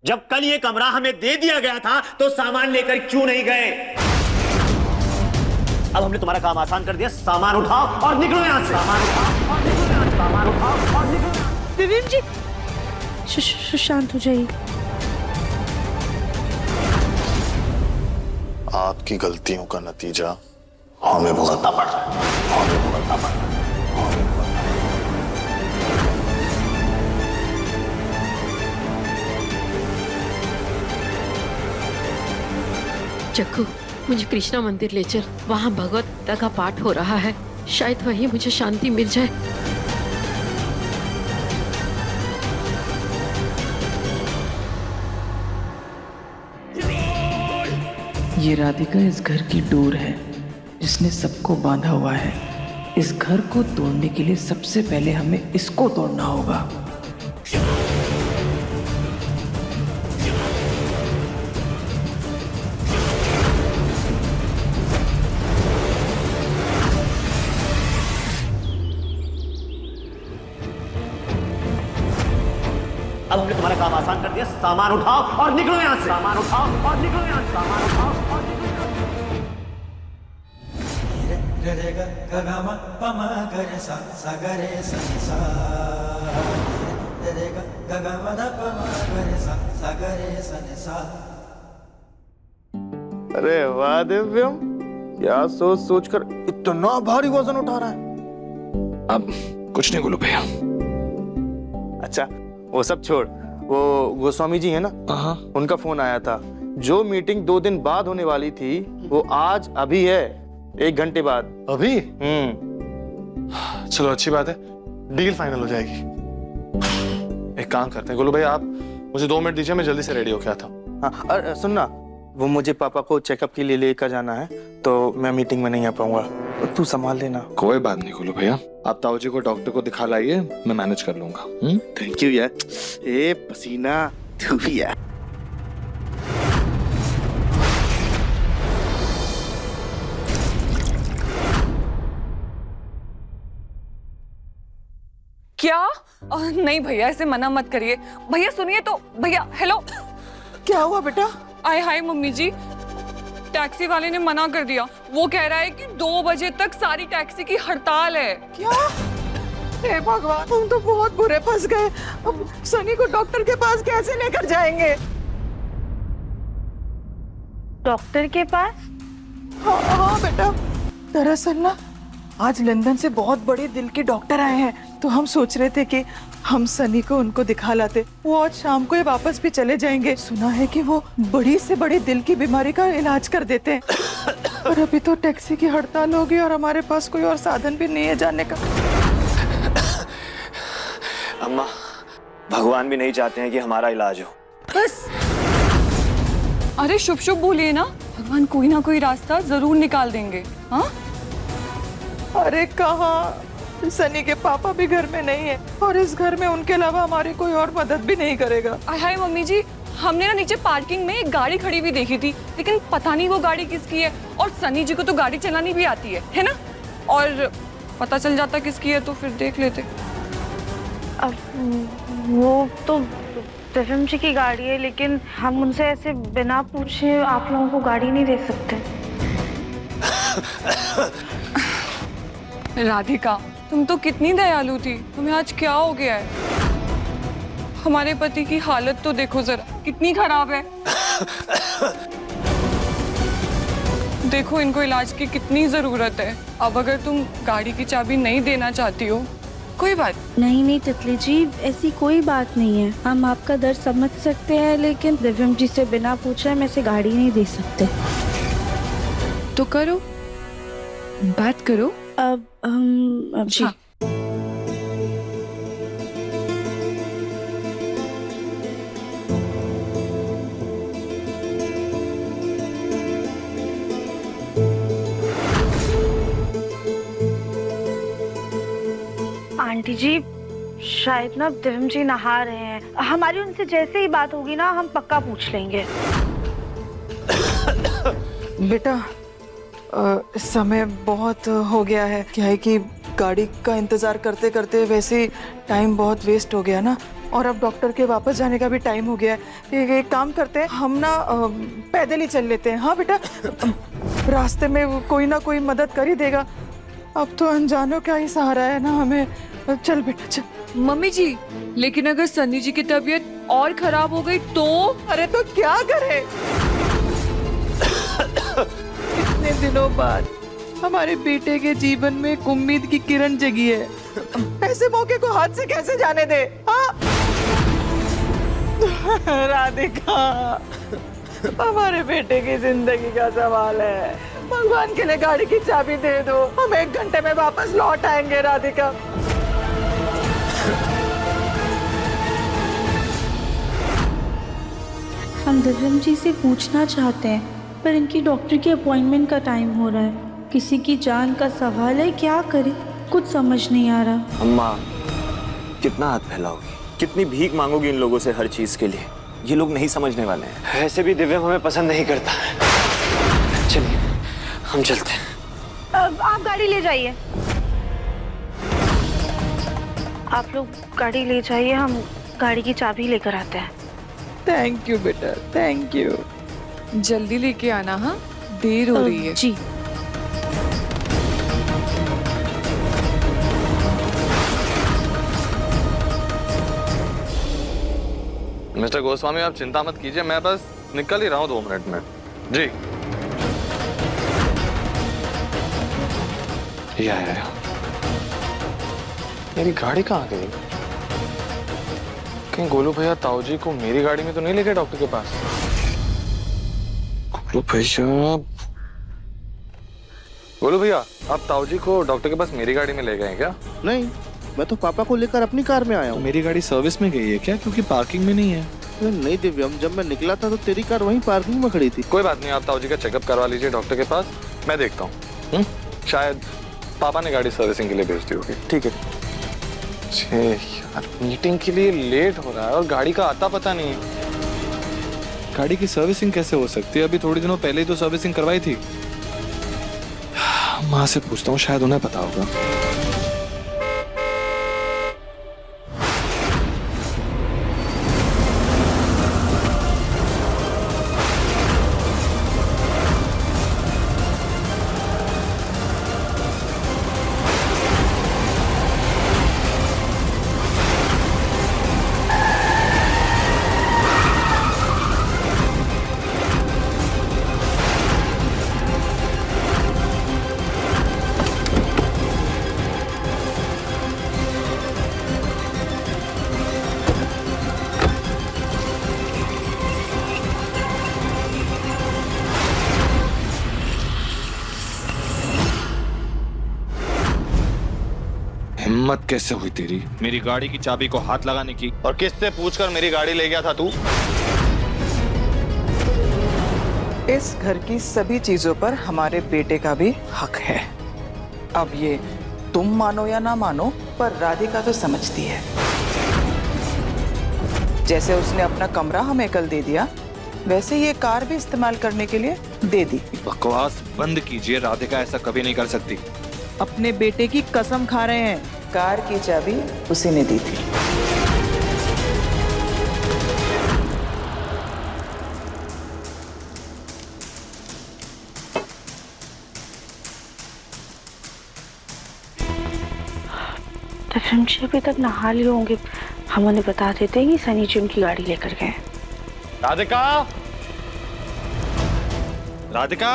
जब कल ये कमरा हमें दे दिया गया था तो सामान लेकर क्यों नहीं गए? अब हमने तुम्हारा काम आसान कर दिया। सामान उठाओ और निकलो यहां से। सामान उठाओ और निकलो यहां से। सामान उठाओ और निकलो। विवेक जी, शांत हो जाइए। आपकी गलतियों का नतीजा हमें भुगतना पड़ रहा है। हमें भुगतना पड़ रहा है। चक्कू, मुझे कृष्णा मंदिर ले चल। वहाँ भगवत गीता का पाठ हो रहा है, शायद वहीं मुझे शांति मिल जाए। ये राधिका इस घर की डोर है जिसने सबको बांधा हुआ है। इस घर को तोड़ने के लिए सबसे पहले हमें इसको तोड़ना होगा। अब हमने तुम्हारा काम आसान कर दिया। सामान उठाओ और निकलो यहां से। सामान उठाओ और निकलो यहां से। सामान उठाओ और निकलो यहां से। अरे वाह दिव्यम, क्या सोच सोचकर इतना भारी वजन उठा रहा है। अब कुछ नहीं गोलू भैया। अच्छा वो सब छोड़, वो गोस्वामी जी है ना, उनका फोन आया था। जो मीटिंग 2 दिन बाद होने वाली थी वो आज अभी है, 1 घंटे बाद। अभी? चलो अच्छी बात है, डील फाइनल हो जाएगी। एक काम करते हैं गोलू भाई, आप मुझे 2 मिनट दीजिए, मैं जल्दी से रेडी होके आता हूँ। हाँ, और सुनना, वो मुझे पापा को चेकअप के लिए लेकर जाना है तो मैं मीटिंग में नहीं आ पाऊंगा, तू संभाल लेना। कोई बात नहीं गोलू भैया, आप ताऊ जी को डॉक्टर को दिखा लाइए, मैं मैनेज कर लूंगा। थैंक यू यार। ए पसीना, तू भी यार। क्या? नहीं भैया, ऐसे मना मत करिए। भैया सुनिए तो। भैया हेलो। क्या हुआ बेटा? आए हाय मम्मी जी, टैक्सी वाले ने मना कर दिया। वो कह रहा है कि 2 बजे तक सारी टैक्सी की हड़ताल है। क्या? हे भगवान, हम तो बहुत बुरे फंस गए। अब सनी को डॉक्टर के पास कैसे लेकर जाएंगे? डॉक्टर के पास? हाँ बेटा, दरअसल ना आज लंदन से बहुत बड़े दिल के डॉक्टर आए हैं, तो हम सोच रहे थे कि हम सनी को उनको दिखा लाते। वो आज शाम को ही वापस भी चले जाएंगे। सुना है कि वो बड़ी से बड़ी दिल की बीमारी का इलाज कर देते हैं। और अभी तो टैक्सी की हड़ताल होगी और हमारे पास कोई और साधन भी नहीं है जाने का। अम्मा, भगवान भी नहीं चाहते हैं कि हमारा इलाज हो। बस अरे शुभ शुभ बोलिए ना, भगवान कोई ना कोई रास्ता जरूर निकाल देंगे। हाँ अरे कहाँ, सनी के पापा भी घर में नहीं है और इस घर में उनके अलावा हमारी कोई और मदद भी नहीं करेगा। हाय मम्मी जी, हमने ना नीचे पार्किंग में एक गाड़ी खड़ी हुई देखी थी, लेकिन पता नहीं वो गाड़ी किसकी है। और सनी जी को तो गाड़ी चलानी भी आती है ना? और पता चल जाता किसकी है तो फिर देख लेते। अब वो तो दिव्यम जी की गाड़ी है, लेकिन हम उनसे ऐसे बिना पूछे आप लोगों को गाड़ी नहीं दे सकते। राधिका, तुम तो कितनी दयालु थी, तुम्हें आज क्या हो गया है? हमारे पति की हालत तो देखो जरा, कितनी खराब है। देखो इनको इलाज की कितनी जरूरत है। अब अगर तुम गाड़ी की चाबी नहीं देना चाहती हो, कोई बात नहीं तितली जी, ऐसी कोई बात नहीं है। हम आपका दर्द समझ सकते हैं, लेकिन दिव्यम जी से बिना पूछे हम ऐसे गाड़ी नहीं दे सकते। तो करो, बात करो। अब हम जी हाँ। आंटी जी, शायद ना दिव्यम जी नहा रहे हैं। हमारी उनसे जैसे ही बात होगी ना, हम पक्का पूछ लेंगे। बेटा समय बहुत हो गया है। क्या है कि गाड़ी का इंतजार करते करते वैसे ही टाइम बहुत वेस्ट हो गया ना, और अब डॉक्टर के वापस जाने का भी टाइम हो गया है। एक काम करते हैं, हम ना पैदल ही चल लेते हैं। हाँ बेटा, रास्ते में कोई ना कोई मदद कर ही देगा। अब तो अनजानों का ही सहारा है ना हमें। चल बेटा चल। मम्मी जी, लेकिन अगर सन्नी जी की तबीयत और खराब हो गई तो? अरे तो क्या करे? इतने दिनों बाद हमारे बेटे के जीवन में एक उम्मीद की किरण जगी है। ऐसे मौके को हाथ से कैसे जाने दे? हाँ? राधिका, हमारे बेटे की जिंदगी का सवाल है। भगवान के लिए गाड़ी की चाबी दे दो, हम 1 घंटे में वापस लौट आएंगे। राधिका, हम दिव्यम जी से पूछना चाहते हैं, पर इनकी डॉक्टर की अपॉइंटमेंट का टाइम हो रहा है। किसी की जान का सवाल है, क्या करें कुछ समझ नहीं आ रहा। अम्मा, कितना हाथ फैलाओगी, कितनी भीख मांगोगी इन लोगों से हर चीज के लिए? ये लोग नहीं समझने वाले हैं। वैसे भी दिव्यम हमें पसंद नहीं करता है। चलिए हम चलते हैं। आप गाड़ी ले जाइए, आप लोग गाड़ी ले जाइए, हम गाड़ी की चाबी लेकर आते हैं। थैंक यू बेटा, थैंक यू। जल्दी लेके आना, हाँ देर हो रही है। जी। मिस्टर गोस्वामी, आप चिंता मत कीजिए, मैं बस निकल ही रहा हूँ 2 मिनट में। जी। या मेरी गाड़ी कहाँ गई? कहीं गोलू भैया ताऊ जी को मेरी गाड़ी में तो नहीं ले गए डॉक्टर के पास? गोलू भैया, आप ताऊ जी को डॉक्टर के पास मेरी गाड़ी में ले गए क्या? नहीं, मैं तो पापा को लेकर अपनी कार में आया हूँ। मेरी गाड़ी सर्विस में गई है क्या? क्योंकि पार्किंग में नहीं है। नहीं दिव्यम, जब मैं निकला था तो तेरी कार वहीं पार्किंग में खड़ी थी। कोई बात नहीं, आप ताऊ जी का चेकअप करवा लीजिए डॉक्टर के पास, मैं देखता हूँ। शायद पापा ने गाड़ी सर्विसिंग के लिए भेज दी होगी। ठीक है। यार, मीटिंग के लिए लेट हो रहा है और गाड़ी का आता पता नहीं है। गाड़ी की सर्विसिंग कैसे हो सकती है? अभी थोड़ी दिनों पहले ही तो सर्विसिंग करवाई थी। माँ से पूछता हूँ, शायद उन्हें पता होगा। हिम्मत कैसे हुई तेरी मेरी गाड़ी की चाबी को हाथ लगाने की? और किससे पूछकर मेरी गाड़ी ले गया था तू? इस घर की सभी चीजों पर हमारे बेटे का भी हक है। अब ये तुम मानो या ना मानो, पर राधिका तो समझती है। जैसे उसने अपना कमरा हमें कल दे दिया, वैसे ये कार भी इस्तेमाल करने के लिए दे दी। बकवास बंद कीजिए, राधिका ऐसा कभी नहीं कर सकती। अपने बेटे की कसम खा रहे हैं, कार की चाबी उसी ने दी थी। दिव्यम जी अभी तक नहा लिए होंगे, हम उन्हें बता देते हैं कि सनी जी उनकी गाड़ी लेकर गए। राधिका, राधिका,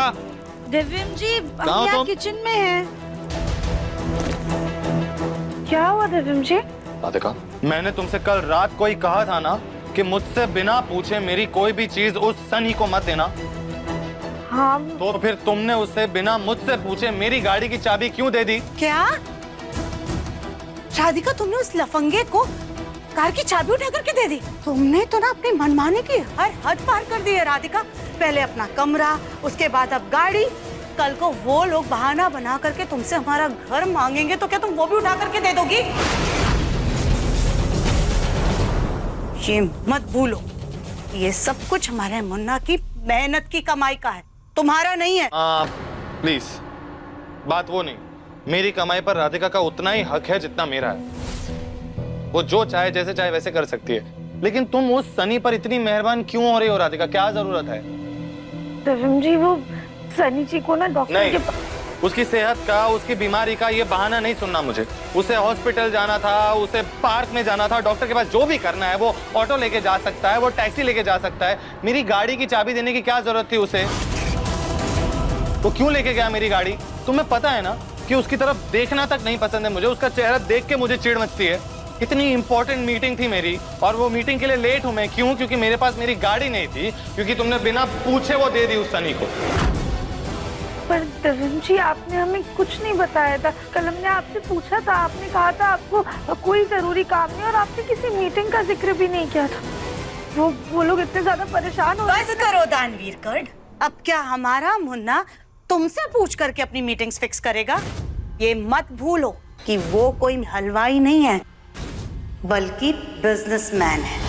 दिव्यम जी कहाँ हो तुम? किचन में है। क्या हुआ दिव्यम जी? राधिका, मैंने तुमसे कल रात को ही कहा था ना कि मुझसे बिना पूछे मेरी कोई भी चीज उस सनी को मत देना। हाँ। तो फिर तुमने उसे बिना मुझसे पूछे मेरी गाड़ी की चाबी क्यों दे दी? क्या राधिका, तुमने उस लफंगे को कार की चाबी उठा करके दे दी? तुमने तो ना अपनी मनमानी की हर हद पार कर दी है राधिका। पहले अपना कमरा, उसके बाद अब गाड़ी। कल को वो लोग बहाना बना करके तुमसे हमारा घर मांगेंगे तो क्या तुम वो भी उठा करके दे दोगी? ये मत भूलो, ये सब कुछ हमारे मुन्ना की मेहनत की कमाई का है, तुम्हारा नहीं है। प्लीज, बात वो नहीं। मेरी कमाई पर राधिका का उतना ही हक है जितना मेरा है। वो जो चाहे जैसे चाहे वैसे कर सकती है, लेकिन तुम उस सनी पर इतनी मेहरबान क्यों हो रही हो राधिका? क्या जरूरत है? दिव्यम जी वो सनी जी को ना डॉक्टर नहीं, के उसकी सेहत का, उसकी बीमारी का ये बहाना नहीं सुनना मुझे। उसे हॉस्पिटल जाना था, उसे पार्क में जाना था, डॉक्टर के पास जो भी करना है वो ऑटो लेके जा सकता है, वो टैक्सी लेके जा सकता है। मेरी गाड़ी की चाबी देने की क्या जरूरत थी उसे? वो क्यों लेके गया मेरी गाड़ी? तुम्हें पता है ना कि उसकी तरफ देखना तक नहीं पसंद है मुझे, उसका चेहरा देख के मुझे चिढ़ मचती है। इतनी इंपॉर्टेंट मीटिंग थी मेरी और वो मीटिंग के लिए लेट हूं मैं। क्यों? क्योंकि मेरे पास मेरी गाड़ी नहीं थी, क्योंकि तुमने बिना पूछे वो दे दी उस सनी को। पर दिव्यम जी आपने हमें कुछ नहीं बताया था। कल हमने आपसे पूछा था, आपने कहा था आपको कोई जरूरी काम नहीं और आपने किसी मीटिंग का जिक्र भी नहीं किया था। वो लोग इतने ज्यादा परेशान हो रहे बस थे। करो दानवीर कर्ड, अब क्या हमारा मुन्ना तुमसे पूछ करके अपनी मीटिंग्स फिक्स करेगा? ये मत भूलो कि वो कोई हलवाई नहीं है, बल्कि बिजनेसमैन है।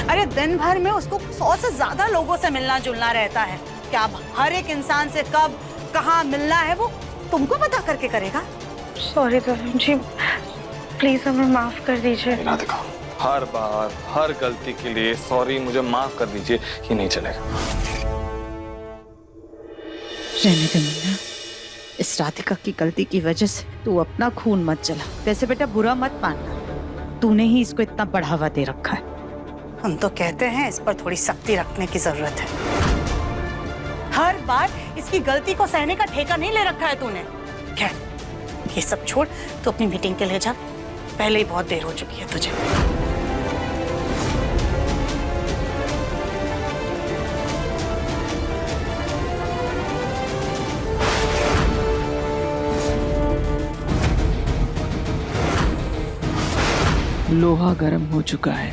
अरे दिन भर में उसको 100 से ज्यादा लोगों से मिलना जुलना रहता है। क्या अब हर एक इंसान से कब कहाँ मिलना है वो तुमको बता करके करेगा? सॉरी दिव्यम जी, प्लीज हमें माफ कर दीजिए। राधिका, हर बार हर गलती के लिए सॉरी, मुझे माफ कर दीजिए, ये नहीं चलेगा। रहने दे मुन्ना, इस राधिका की गलती की वजह से तू अपना खून मत जला। वैसे बेटा बुरा मत मानना, तूने ही इसको इतना बढ़ावा दे रखा है। हम तो कहते हैं इस पर थोड़ी सख्ती रखने की जरूरत है। हर बार इसकी गलती को सहने का ठेका नहीं ले रखा है तूने। खैर ये सब छोड़, तो अपनी मीटिंग के लिए जा, पहले ही बहुत देर हो चुकी है तुझे। लोहा गर्म हो चुका है,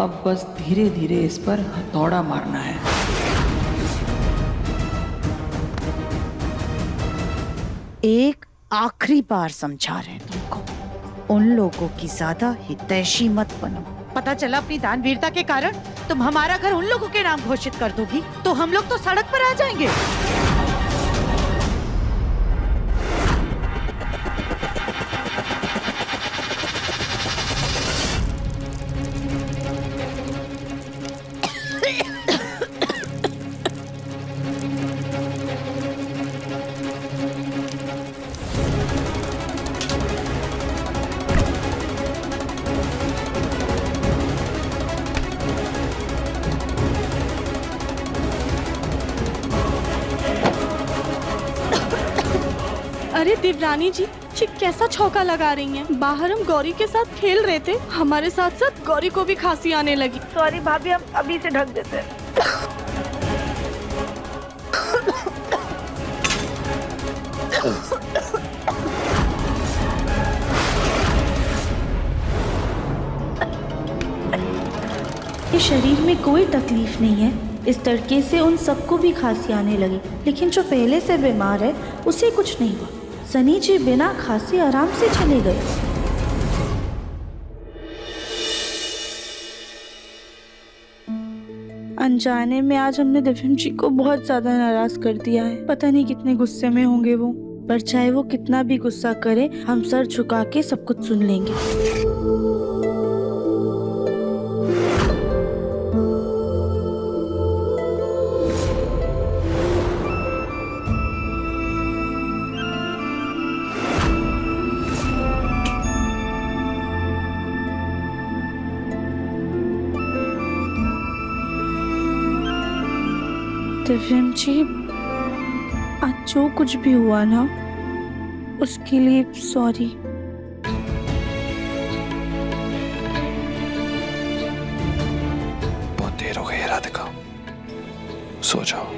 अब बस धीरे धीरे इस पर हथौड़ा मारना है। एक आखिरी बार समझा रहे हैं तुमको, उन लोगों की ज्यादा हितैषी मत बनो। पता चला अपनी दानवीरता के कारण तुम हमारा घर उन लोगों के नाम घोषित कर दोगी तो हम लोग तो सड़क पर आ जाएंगे। अरे देवरानी जी कैसा छौका लगा रही हैं? बाहर हम गौरी के साथ खेल रहे थे, हमारे साथ साथ गौरी को भी खांसी आने लगी। सॉरी भाभी, हम अभी से ढक देते हैं। ये शरीर में कोई तकलीफ नहीं है, इस तड़के से उन सबको भी खांसी आने लगी, लेकिन जो पहले से बीमार है उसे कुछ नहीं हुआ। सनी जी बिना खांसी आराम से चले गए। अनजाने में आज हमने दिव्यम जी को बहुत ज्यादा नाराज कर दिया है। पता नहीं कितने गुस्से में होंगे वो, पर चाहे वो कितना भी गुस्सा करे, हम सर झुका के सब कुछ सुन लेंगे। दिव्यम जी, आज जो कुछ भी हुआ ना, उसके लिए सॉरी। बहुत देर हो गई है राधिका, सो जाओ।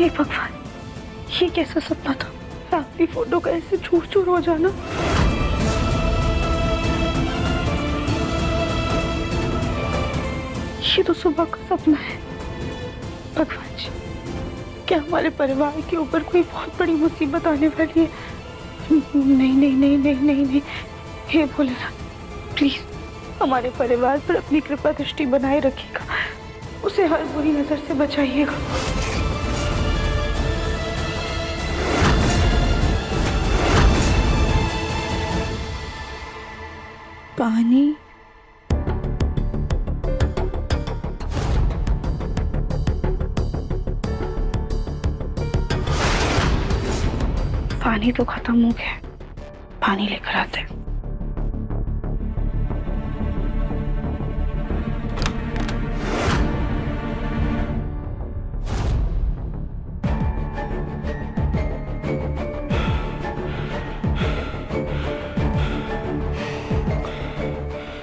हे भगवान, ये कैसा सपना था? फैमिली फोटो का ऐसे चूर चूर हो जाना। ये तो सुबह का सपना है। भगवान जी, क्या हमारे परिवार के ऊपर कोई बहुत बड़ी मुसीबत आने वाली है? नहीं नहीं नहीं नहीं नहीं नहीं, हे भोलेनाथ, प्लीज हमारे परिवार पर अपनी कृपा दृष्टि बनाए रखिएगा, उसे हर बुरी नजर से बचाइएगा। पानी, पानी तो खत्म हो गया, पानी लेकर आते हैं।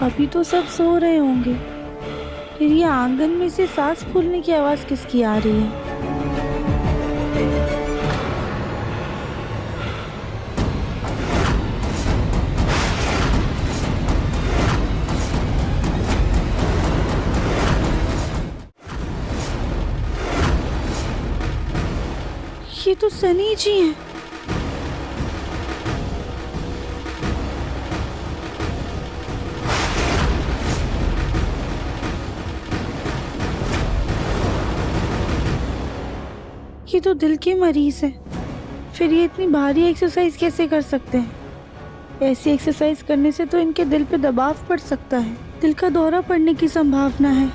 अभी तो सब सो रहे होंगे, फिर ये आंगन में से सांस फूलने की आवाज किसकी आ रही है? ये तो सनी जी हैं। ये तो दिल के मरीज हैं, फिर ये इतनी भारी एक्सरसाइज कैसे कर सकते हैं? ऐसी एक्सरसाइज करने से तो इनके दिल पे दबाव पड़ सकता है, दिल का दौरा पड़ने की संभावना है।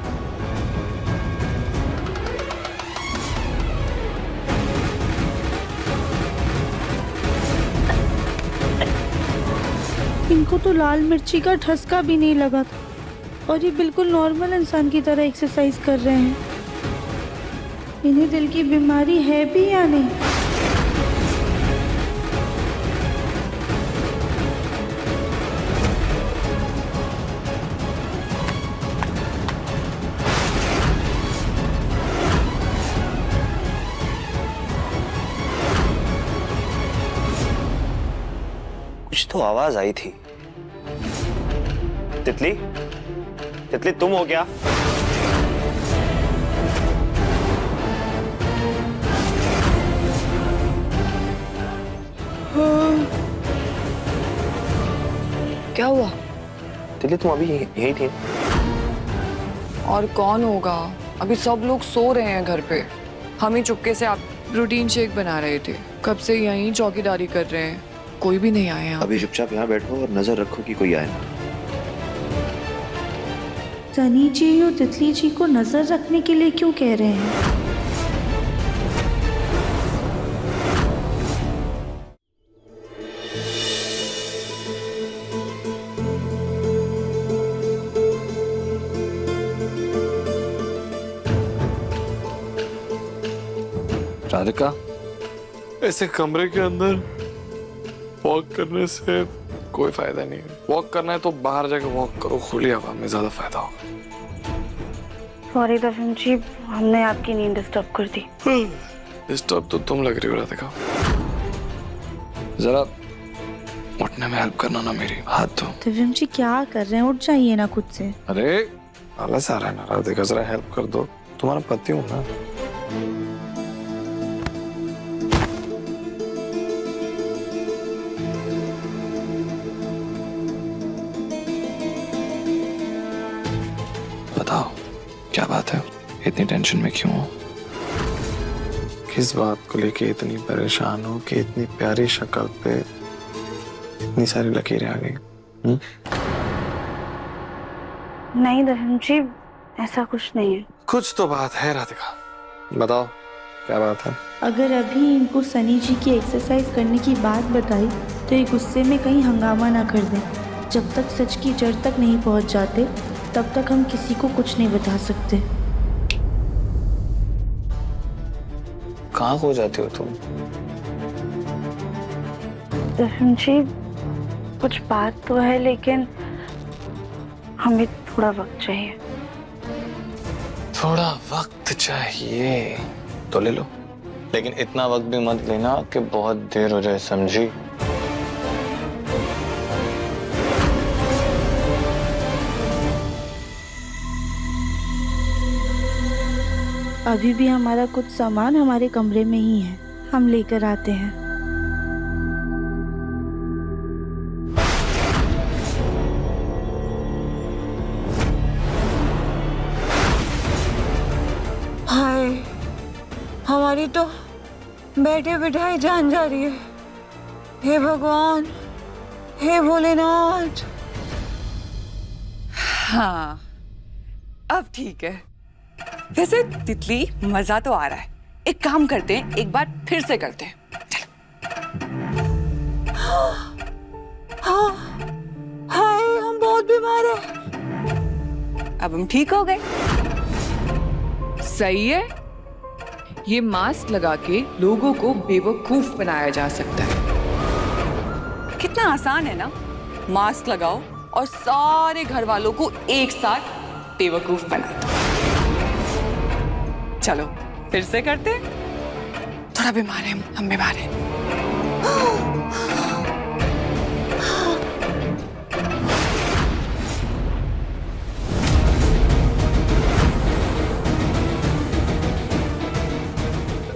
इनको तो लाल मिर्ची का ठसका भी नहीं लगा था और ये बिल्कुल नॉर्मल इंसान की तरह एक्सरसाइज कर रहे हैं। इन्हें दिल की बीमारी है भी या नहीं? कुछ तो आवाज आई थी। तितली, तितली तुम हो क्या? क्या हुआ? तितली तुम अभी यही थी? और कौन होगा? अभी सब लोग सो रहे हैं घर पे। हम ही चुपके से आप प्रोटीन शेक बना रहे थे, कब से यहीं चौकीदारी कर रहे हैं, कोई भी नहीं आया। अभी चुपचाप यहाँ बैठो और नजर रखो कि कोई आए ना। सनी जी और तितली जी को नजर रखने के लिए क्यों कह रहे हैं? राधिका, ऐसे कमरे के अंदर वॉक करने से कोई फायदा नहीं है। वॉक करना है तो बाहर जाके वॉक करो, खुली हवा में, ज्यादा फायदा होगा। सॉरी दफन जी, हमने आपकी नींद डिस्टर्ब कर दी। डिस्टर्ब तो तुम लग रही हो राधिका। जरा उठने में हेल्प करना ना मेरी, हाथ धो। दिव्यम जी क्या कर रहे हैं? उठ जाइए ना खुद से। अरे आलस आ रहा है ना राधिका, जरा हेल्प कर दो, तुम्हारा पति हूं ना। बताओ क्या बात है, इतनी टेंशन में क्यों हो? किस बात को लेके इतनी परेशान हो कि इतनी प्यारी शक्ल पे इतनी सारी लकीरें आ गई? नहीं दफन जी, ऐसा कुछ नहीं है। कुछ तो बात है राधिका, बताओ क्या बात है? अगर अभी इनको सनी जी की एक्सरसाइज करने की बात बताई तो ये गुस्से में कहीं हंगामा ना कर दें। जब तक सच की जड़ तक नहीं पहुंच जाते तब तक हम किसी को कुछ नहीं बता सकते। कहाँ खो जाती हो तुम? दफन जी, कुछ बात तो है लेकिन हमें थोड़ा वक्त चाहिए। थोड़ा वक्त चाहिए तो ले लो, लेकिन इतना वक्त भी मत लेना कि बहुत देर हो जाए, समझी? अभी भी हमारा कुछ सामान हमारे कमरे में ही है, हम लेकर आते हैं। हाय, हमारी तो बैठे बिठाए जान जा रही है। हे भगवान, हे भोलेनाथ। हाँ, अब ठीक है। वैसे तितली, मजा तो आ रहा है। एक काम करते हैं, एक बार फिर से करते हैं। हाँ, हाय, हम बहुत बीमार हैं। अब हम ठीक हो गए। सही है। ये मास्क लगा के लोगों को बेवकूफ बनाया जा सकता है। कितना आसान है ना? मास्क लगाओ और सारे घर वालों को एक साथ बेवकूफ बना दो। चलो फिर से करते हैं। थोड़ा बीमार है, हम बीमार हैं।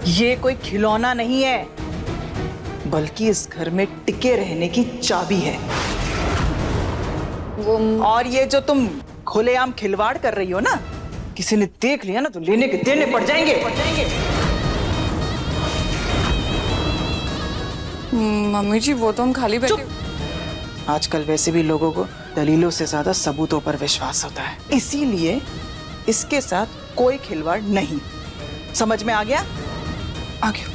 ये कोई खिलौना नहीं है, बल्कि इस घर में टिके रहने की चाबी है। और ये जो तुम खुलेआम खिलवाड़ कर रही हो ना, किसी ने देख लिया ना तो लेने के देने पड़ जाएंगे। मम्मी जी, वो तो हम खाली बैठे। आजकल वैसे भी लोगों को दलीलों से ज्यादा सबूतों पर विश्वास होता है, इसीलिए इसके साथ कोई खिलवाड़ नहीं। समझ में आ गया? आ गया।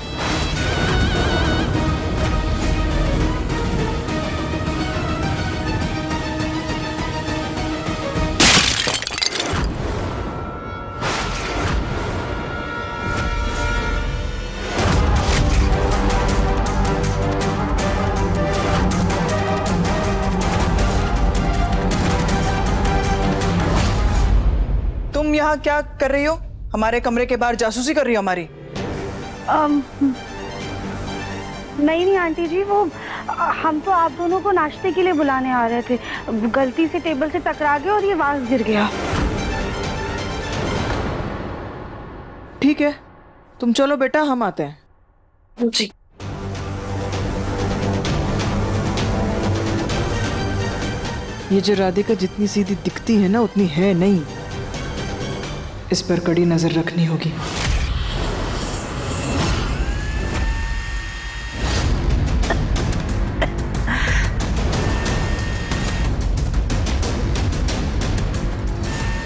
तुम यहाँ क्या कर रही हो? हमारे कमरे के बाहर जासूसी कर रही हो हमारी? नहीं आंटी जी, वो हम तो आप दोनों को नाश्ते के लिए बुलाने आ रहे थे। गलती से टेबल से टकरा गए और ये वास गिर गया। ठीक है, तुम चलो बेटा, हम आते हैं। जी। ये जो राधिका जितनी सीधी दिखती है ना, उतनी है नहीं। इस पर कड़ी नजर रखनी होगी।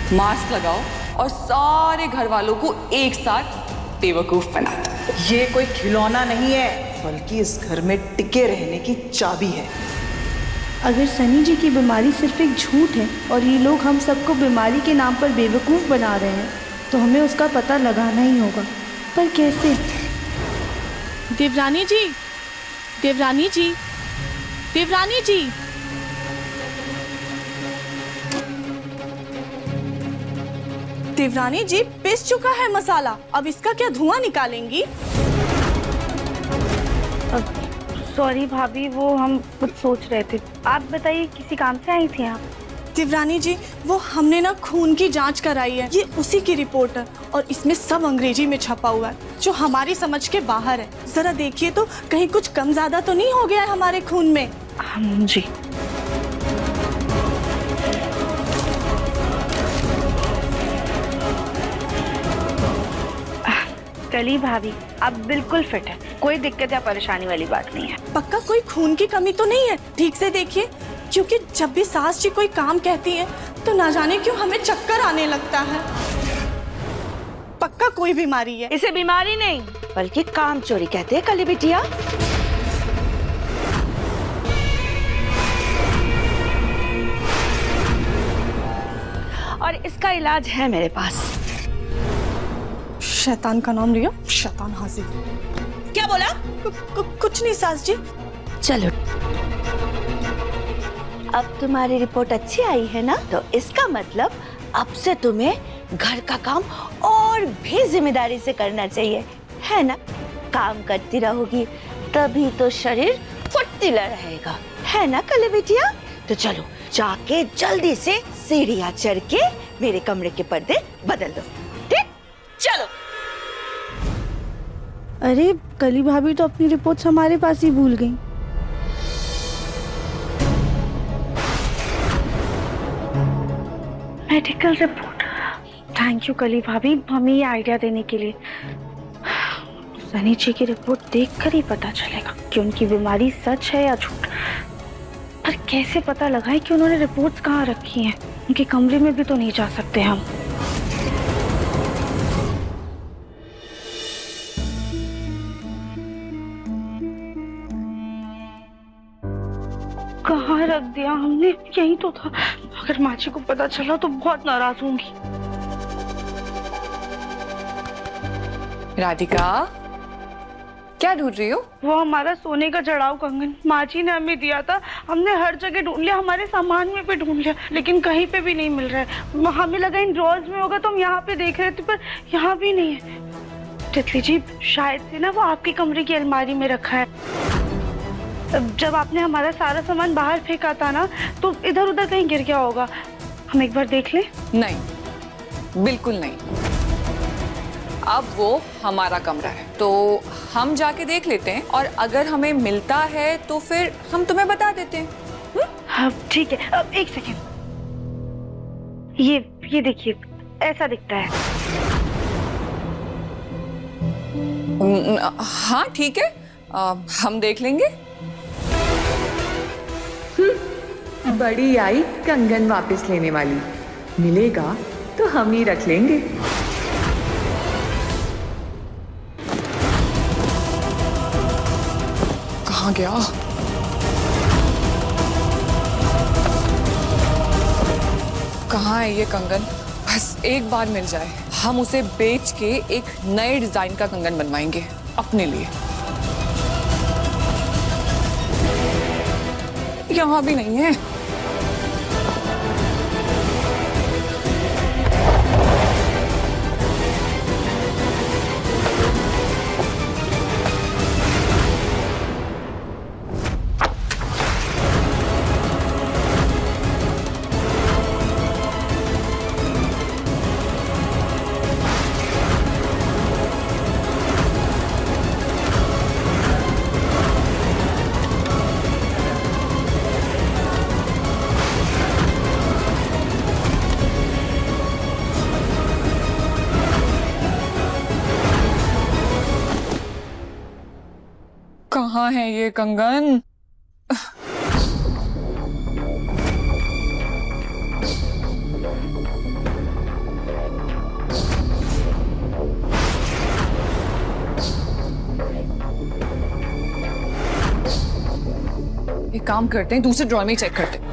मास्क लगाओ और सारे घर वालों को एक साथ बेवकूफ बना दो। ये कोई खिलौना नहीं है, बल्कि इस घर में टिके रहने की चाबी है। अगर सनी जी की बीमारी सिर्फ एक झूठ है और ये लोग हम सबको बीमारी के नाम पर बेवकूफ़ बना रहे हैं, तो हमें उसका पता लगाना ही होगा। पर कैसे? देवरानी जी, देवरानी जी, देवरानी जी। देवरानी जी, पिस चुका है मसाला, अब इसका क्या धुआं निकालेंगी? सॉरी भाभी, वो हम कुछ सोच रहे थे। आप बताइए, किसी काम से आई थी आप? देवरानी जी, वो हमने ना खून की जांच कराई है, ये उसी की रिपोर्ट है और इसमें सब अंग्रेजी में छपा हुआ है, जो हमारी समझ के बाहर है। जरा देखिए तो कहीं कुछ कम ज्यादा तो नहीं हो गया है हमारे खून में? जी। चलिए भाभी, अब बिल्कुल फिट है, कोई दिक्कत या परेशानी वाली बात नहीं है। पक्का कोई खून की कमी तो नहीं है? ठीक से देखिए, क्योंकि जब भी सास जी कोई काम कहती है तो ना जाने क्यों हमें चक्कर आने लगता है। पक्का कोई बीमारी है। इसे बीमारी नहीं, बल्कि काम चोरी कहते हैं कली बिटिया। और इसका इलाज है मेरे पास। शैतान का नाम लिया, शैतान हाजिर। क्या बोला? कुछ नहीं सास जी। चलो, अब तुम्हारी रिपोर्ट अच्छी आई है ना, तो इसका मतलब अब से तुम्हें घर का काम और भी जिम्मेदारी से करना चाहिए, है ना? काम करती रहोगी तभी तो शरीर फुर्तीला रहेगा, है ना कले बिटिया? तो चलो जाके जल्दी से सीढ़ियाँ चढ़ के मेरे कमरे के पर्दे बदल दो, ठीक? चलो। अरे कली भाभी तो अपनी रिपोर्ट्स हमारे पास ही भूल गई। मेडिकल रिपोर्ट, थैंक यू कली भाभी हमें ये आइडिया देने के लिए। सनी जी की रिपोर्ट देखकर ही पता चलेगा कि उनकी बीमारी सच है या झूठ। पर कैसे पता लगाएं कि उन्होंने रिपोर्ट्स कहाँ रखी हैं? उनके कमरे में भी तो नहीं जा सकते हम। कहाँ रख दिया हमने? यही तो था। अगर माँ जी को पता चला तो बहुत नाराज होंगी। राधिका, क्या ढूंढ रही हो? वो हमारा सोने का जड़ाऊ कंगन माँ जी ने हमें दिया था। हमने हर जगह ढूंढ लिया, हमारे सामान में भी ढूंढ लिया, लेकिन कहीं पे भी नहीं मिल रहा है। हमें लगा इन ड्रॉर्स में होगा तो हम यहाँ पे देख रहे थे, पर यहाँ भी नहीं है। तितली जी, शायद से ना वो आपके कमरे की अलमारी में रखा है। जब आपने हमारा सारा सामान बाहर फेंका था ना, तो इधर उधर कहीं गिर गया होगा। हम एक बार देख लें? नहीं, बिल्कुल नहीं। अब वो हमारा कमरा है तो हम जाके देख लेते हैं, और अगर हमें मिलता है तो फिर हम तुम्हें बता देते हैं। हाँ ठीक है। अब एक सेकेंड, ये देखिए, ऐसा दिखता है। हाँ ठीक है, हम देख लेंगे। बड़ी आई कंगन वापस लेने वाली, मिलेगा तो हम ही रख लेंगे। कहाँ गया? कहाँ है ये कंगन? बस एक बार मिल जाए, हम उसे बेच के एक नए डिजाइन का कंगन बनवाएंगे अपने लिए। यहाँ भी नहीं है। कहाँ है ये कंगन? एक काम करते हैं, दूसरे ड्रॉर में चेक करते हैं।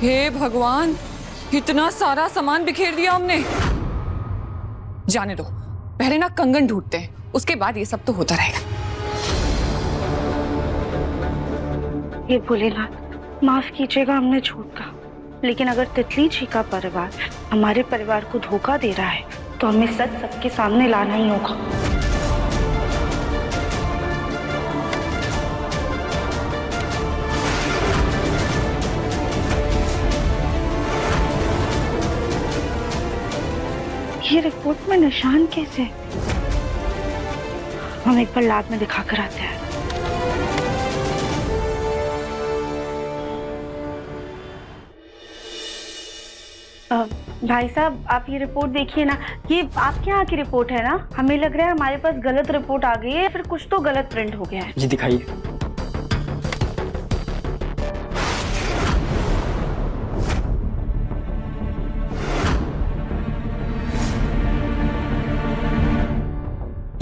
हे भगवान, इतना सारा सामान बिखेर दिया हमने। जाने दो, पहले ना कंगन ढूंढते हैं, उसके बाद ये सब तो होता रहेगा। ये भोलेनाथ, माफ कीजिएगा हमने झूठ कहा, लेकिन अगर तितली जी का परिवार हमारे परिवार को धोखा दे रहा है तो हमें सच सबके सामने लाना ही होगा। ये रिपोर्ट में निशान कैसे? हम एक बार लैब में दिखा कर आते हैं। भाई साहब, आप ये रिपोर्ट देखिए ना। ये आपके यहाँ की रिपोर्ट है ना? हमें लग रहा है हमारे पास गलत रिपोर्ट आ गई है, फिर कुछ तो गलत प्रिंट हो गया है। जी दिखाइए।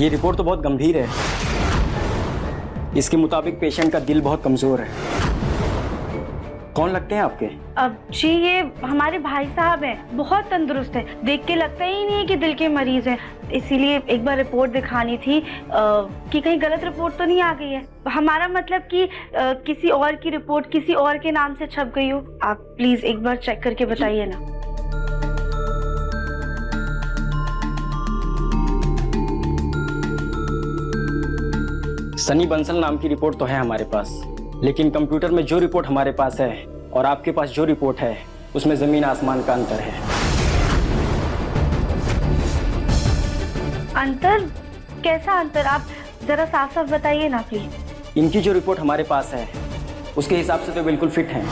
ये रिपोर्ट तो बहुत गंभीर है। इसके मुताबिक पेशेंट का दिल बहुत कमजोर है। कौन लगते हैं आपके? अब जी ये हमारे भाई साहब हैं, बहुत तंदुरुस्त है, देख के लगता ही नहीं है कि दिल के मरीज हैं। इसीलिए एक बार रिपोर्ट दिखानी थी कि कहीं गलत रिपोर्ट तो नहीं आ गई है। हमारा मतलब कि किसी और की रिपोर्ट किसी और के नाम से छप गई हो। आप प्लीज एक बार चेक करके बताइए ना। सनी बंसल नाम की रिपोर्ट तो है हमारे पास, लेकिन कंप्यूटर में जो रिपोर्ट हमारे पास है और आपके पास जो रिपोर्ट है उसमें जमीन आसमान का अंतर है। अंतर? कैसा अंतर? आप जरा साफ साफ बताइए ना प्लीज। इनकी जो रिपोर्ट हमारे पास है उसके हिसाब से तो बिल्कुल फिट हैं,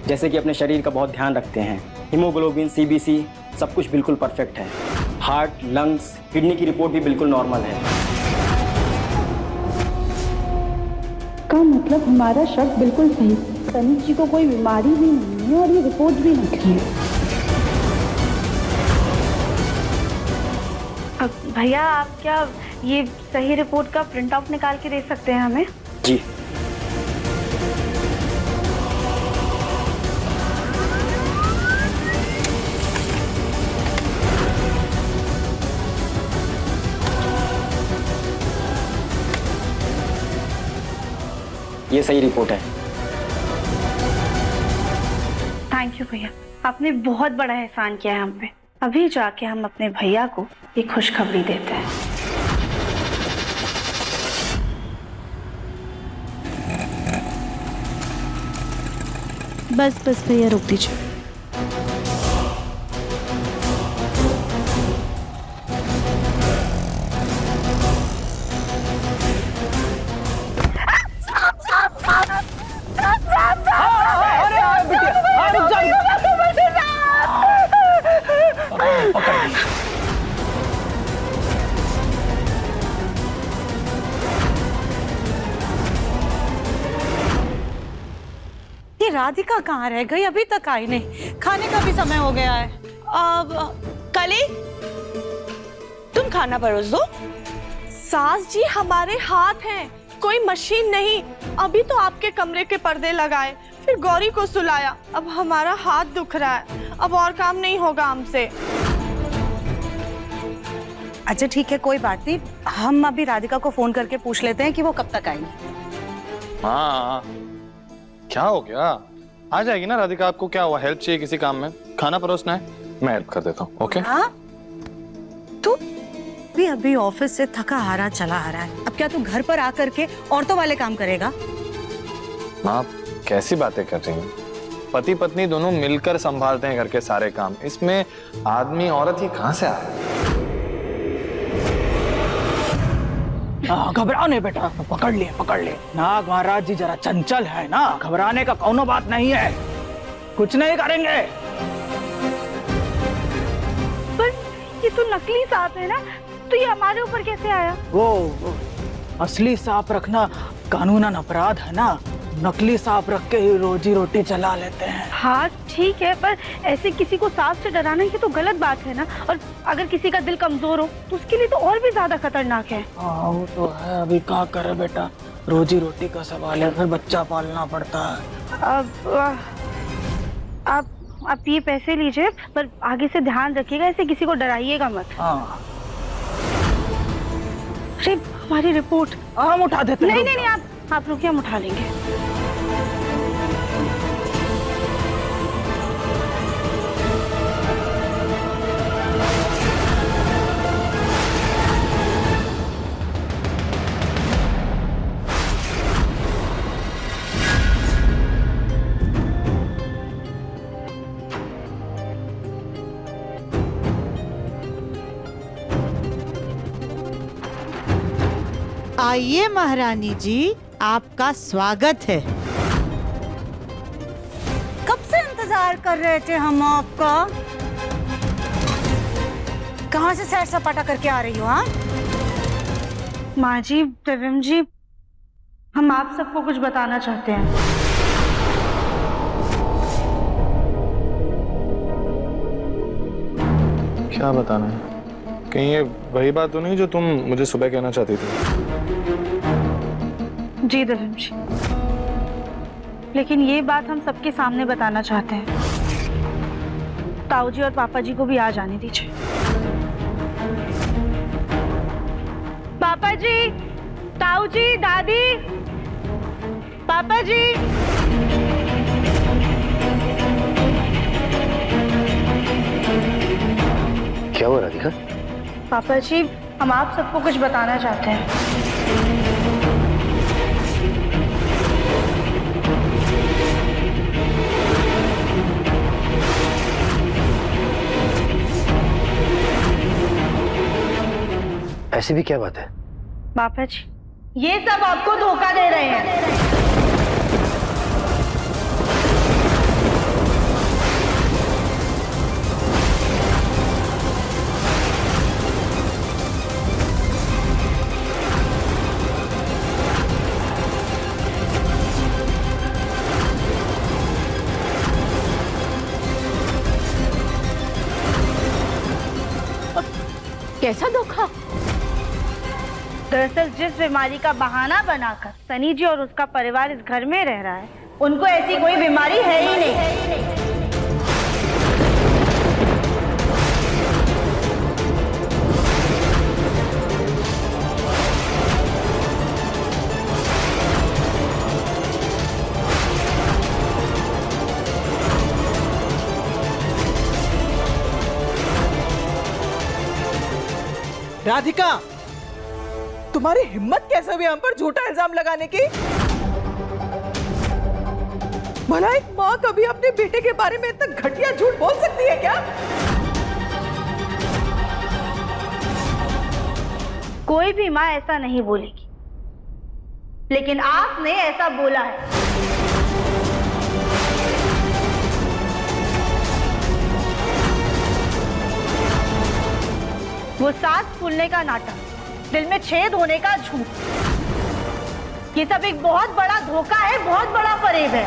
जैसे कि अपने शरीर का बहुत ध्यान रखते हैं, हीमोग्लोबिन, सीबीसी सब कुछ बिल्कुल परफेक्ट है। हार्ट, लंग्स, किडनी की रिपोर्ट भी बिल्कुल नॉर्मल है। का मतलब हमारा शक बिल्कुल सही, सनी जी को कोई बीमारी भी नहीं है और ये रिपोर्ट भी नकली है। अब भैया आप क्या ये सही रिपोर्ट का प्रिंट आउट निकाल के दे सकते हैं हमें? जी। ये सही रिपोर्ट है। थैंक यू भैया, आपने बहुत बड़ा एहसान किया है हम पे। अभी जाके हम अपने भैया को एक खुशखबरी देते हैं। बस बस भैया रोक दीजिए। ये राधिका कहाँ रह गई? अभी तक आई नहीं। खाने का भी समय हो गया है। अब कली तुम खाना परोस दो। सास जी हमारे हाथ हैं, कोई मशीन नहीं। अभी तो आपके कमरे के पर्दे लगाए, फिर गौरी को सुलाया, अब हमारा हाथ दुख रहा है, अब और काम नहीं होगा हमसे। अच्छा ठीक है, कोई बात नहीं, हम अभी राधिका को फोन करके पूछ लेते हैं कि वो कब तक आएंगी। हाँ, क्या हो गया? आ जाएगी ना राधिका। आपको क्या हुआ? हेल्प चाहिए किसी काम में? खाना परोसना है, मैं हेल्प कर देता हूँ। ओके? हाँ, तू भी अभी ऑफिस से थका हारा चला आ रहा है, अब क्या तू घर पर आकर के औरतों वाले काम करेगा? माँ कैसी बातें कर रही हैं? पति पत्नी दोनों मिलकर संभालते हैं घर के सारे काम, इसमें आदमी औरत ही कहाँ से आ रहा है? घबराओ नहीं बेटा, पकड़ लिए। नाग महाराज जी जरा चंचल है ना, घबराने का कोनो बात नहीं है, कुछ नहीं करेंगे। पर ये तो नकली सांप है ना, तो ये हमारे ऊपर कैसे आया? वो असली सांप रखना कानूनन अपराध है ना, नकली सांप रख के ही रोजी रोटी चला लेते हैं। हाँ ठीक है, पर ऐसे किसी को सांप से डराना ये तो गलत बात है ना, और अगर किसी का दिल कमजोर हो तो उसके लिए तो और भी ज्यादा खतरनाक है। हाँ वो तो है, अभी क्या करे बेटा, रोजी रोटी का सवाल है, फिर बच्चा पालना पड़ता है। अब आप ये पैसे लीजिए, पर आगे से ध्यान रखिएगा, ऐसे किसी को डराइएगा मत। हाँ हमारी रिपोर्ट हम उठा देते हैं। नहीं, आप रुकिए, हम उठा लेंगे। आइए महारानी जी, आपका स्वागत है। कब से इंतजार कर रहे थे हम आपका। कहाँ से सैर सपाटा करके आ रही हो? हाँ माँ जी, दिव्यम जी, हम आप सबको कुछ बताना चाहते हैं। क्या बताना है? कहीं ये वही बात तो नहीं जो तुम मुझे सुबह कहना चाहती थी? जी दिव्यम जी, लेकिन ये बात हम सबके सामने बताना चाहते हैं। ताऊ जी और पापा जी को भी आ जाने दीजिए। पापा जी, ताऊ जी, दादी, पापा जी। क्या हुआ राधिका? पापा जी, हम आप सबको कुछ बताना चाहते हैं। ऐसी भी क्या बात है? पापा जी, ये सब आपको धोखा दे रहे हैं। कैसा धोखा? दरअसल जिस बीमारी का बहाना बनाकर सनी जी और उसका परिवार इस घर में रह रहा है, उनको ऐसी कोई बीमारी है ही नहीं। राधिका, तुम्हारी हिम्मत कैसे हुई हम पर झूठा इल्जाम लगाने की? भला एक माँ कभी अपने बेटे के बारे में इतना घटिया झूठ बोल सकती है क्या? कोई भी माँ ऐसा नहीं बोलेगी, लेकिन आपने ऐसा बोला है। वो सांस फूलने का नाटक, दिल में छेद होने का झूठ, ये सब एक बहुत बड़ा धोखा है, बहुत बड़ा फरेब है।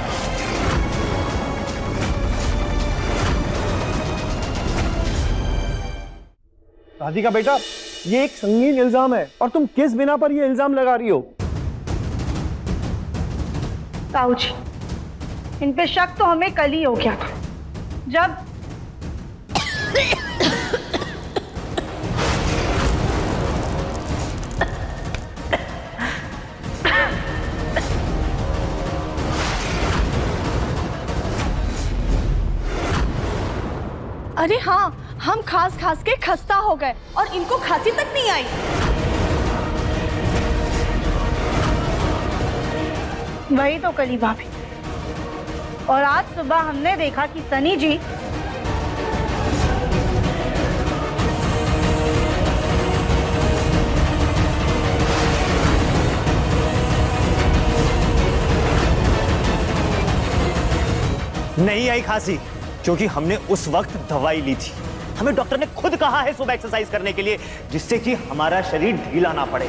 राधिका बेटा, ये एक संगीन इल्जाम है और तुम किस बिना पर ये इल्जाम लगा रही हो? ताऊ जी, इन पे शक तो हमें कल ही हो गया था, जब अरे हाँ, हम खास खास के खस्ता हो गए और इनको खांसी तक नहीं आई। वही तो कली भाभी। और आज सुबह हमने देखा कि सनी जी नहीं आई खांसी, क्योंकि हमने उस वक्त दवाई ली थी। हमें डॉक्टर ने खुद कहा है सुबह एक्सरसाइज करने के लिए, जिससे कि हमारा शरीर ढीला ना पड़े।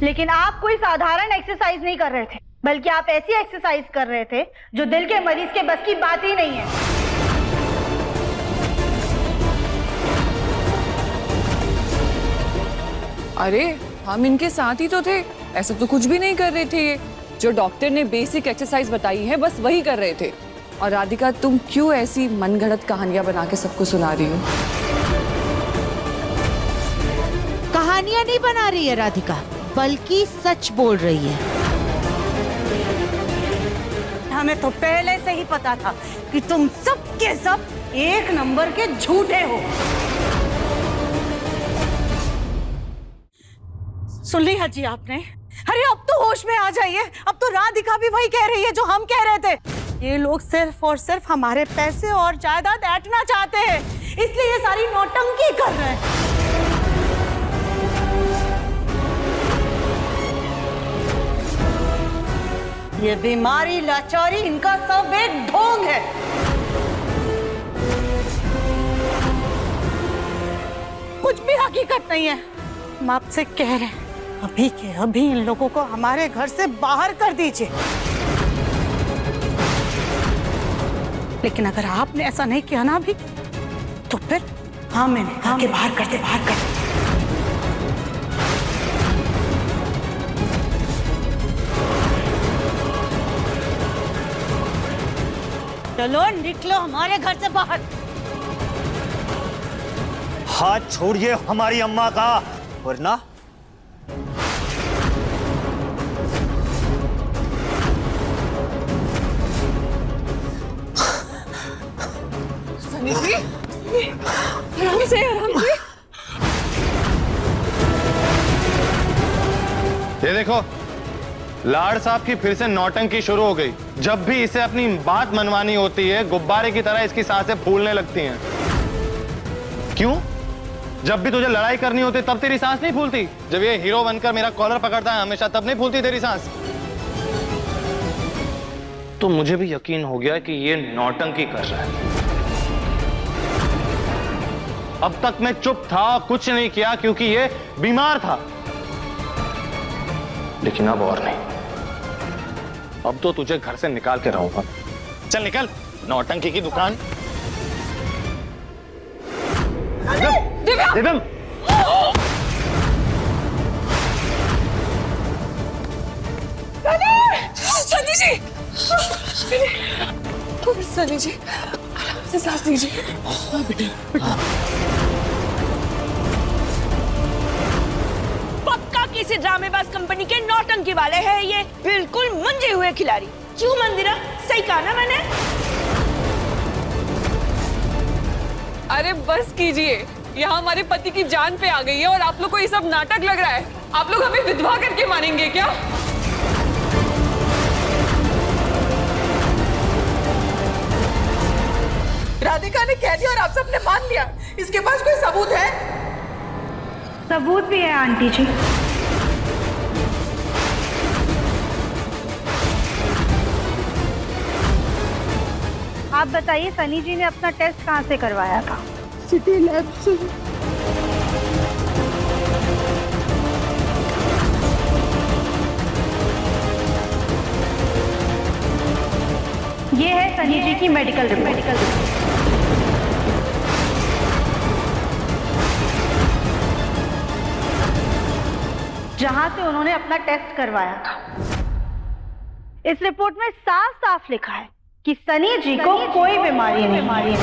लेकिन आप कोई साधारण एक्सरसाइज नहीं कर रहे थे, बल्कि आप ऐसी एक्सरसाइज कर रहे थे जो दिल के मरीज के बस की बात ही नहीं है। अरे हम इनके साथ ही तो थे, ऐसा तो कुछ भी नहीं कर रहे थे। ये जो डॉक्टर ने बेसिक एक्सरसाइज बताई है बस वही कर रहे थे। और राधिका, तुम क्यों ऐसी मनगढ़ंत कहानियां बना के सबको सुना रही हो? कहानियां नहीं बना रही है राधिका, बल्कि सच बोल रही है। हमें तो पहले से ही पता था कि तुम सब के सब एक नंबर के झूठे हो। सुन ली हजी आपने? अरे अब तो होश में आ जाइए। अब तो राधिका भी वही कह रही है जो हम कह रहे थे। ये लोग सिर्फ और सिर्फ हमारे पैसे और जायदाद ऐंठना चाहते हैं, इसलिए ये सारी नौटंकी कर रहे हैं। ये बीमारी, लाचारी, इनका सब एक ढोंग है। कुछ भी हकीकत नहीं है। हम आपसे कह रहे हैं, अभी के अभी इन लोगों को हमारे घर से बाहर कर दीजिए। लेकिन अगर आपने ऐसा नहीं किया ना अभी, तो फिर मैंने आके बाहर करते, बाहर करते। चलो निकलो हमारे घर से बाहर। हाथ छोड़िए हमारी अम्मा का, वरना सनी जी, आराम से आराम से। ये देखो, लाड साहब की फिर से नौटंकी शुरू हो गई। जब भी इसे अपनी बात मनवानी होती है, गुब्बारे की तरह इसकी सांसें फूलने लगती हैं। क्यों? जब भी तुझे लड़ाई करनी होती तब तेरी सांस नहीं फूलती? जब ये हीरो बनकर मेरा कॉलर पकड़ता है हमेशा, तब नहीं फूलती तेरी सांस? तो मुझे भी यकीन हो गया कि ये नौटंकी कर रहा है। अब तक मैं चुप था, कुछ नहीं किया, क्योंकि ये बीमार था। लेकिन अब और नहीं, अब तो तुझे घर से निकाल के रहूंगा। चल निकल, नौटंकी की दुकान। दिव्यम! सनी जी, सनी जी, आराम से सांस लीजिए। पक्का किसी ड्रामेबाज कंपनी के नौटंकी वाले हैं ये, बिल्कुल मंजे हुए खिलाड़ी। क्यों मंदिरा, सही कहा ना मैंने? अरे बस कीजिए, यहाँ हमारे पति की जान पे आ गई है और आप लोग को ये सब नाटक लग रहा है। आप लोग हमें विधवा करके मानेंगे क्या? राधिका ने कह दिया और आप सबने मान लिया। इसके पास कोई सबूत है? सबूत भी है आंटी जी। आप बताइए, सनी जी ने अपना टेस्ट कहाँ से करवाया था? सिटी लैब से। ये है सनी जी की मेडिकल रिपोर्ट। जहां से उन्होंने अपना टेस्ट करवाया था। इस रिपोर्ट में साफ साफ लिखा है कि सनी जी को कोई बीमारी नहीं।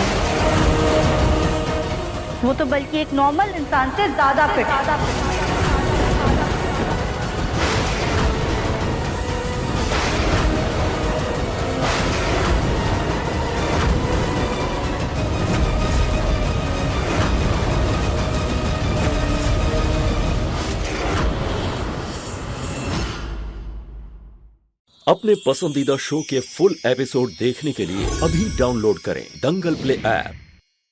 वो तो बल्कि एक नॉर्मल इंसान से ज्यादा फिट है। अपने पसंदीदा शो के फुल एपिसोड देखने के लिए अभी डाउनलोड करें दंगल प्ले ऐप।